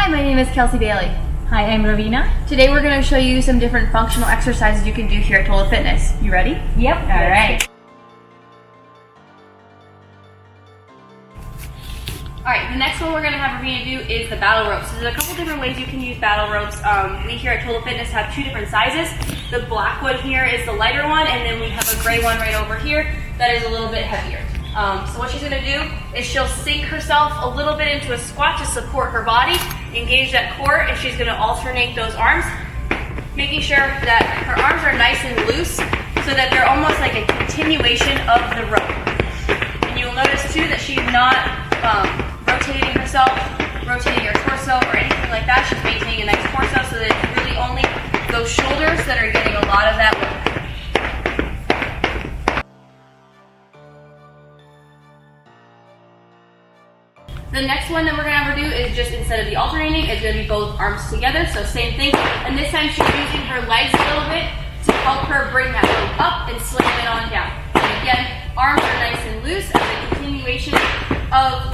Hi, my name is Kelsie Bailey. Hi, I'm Raveena. Today we're going to show you some different functional exercises you can do here at Total Fitness. You ready? Yep. All right. Alright, the next one we're going to have Raveena do is the battle ropes. So there's a couple different ways you can use battle ropes. We here at Total Fitness have two different sizes. The black one here is the lighter one, and then we have a gray one right over here that is a little bit heavier. So what she's going to do is she'll sink herself a little bit into a squat to support her body, engage that core, and she's going to alternate those arms, making sure that her arms are nice and loose so that they're almost like a continuation of the rope. And you'll notice too that she's not rotating herself, rotating her torso or anything like that. She's maintaining a nice torso so that it's really only those shoulders that are getting a lot of that work. The next one that we're going to have her do is just, instead of the alternating, it's going to be both arms together, so same thing. And this time she's using her legs a little bit to help her bring that rope up and slam it on down. And again, arms are nice and loose as a continuation of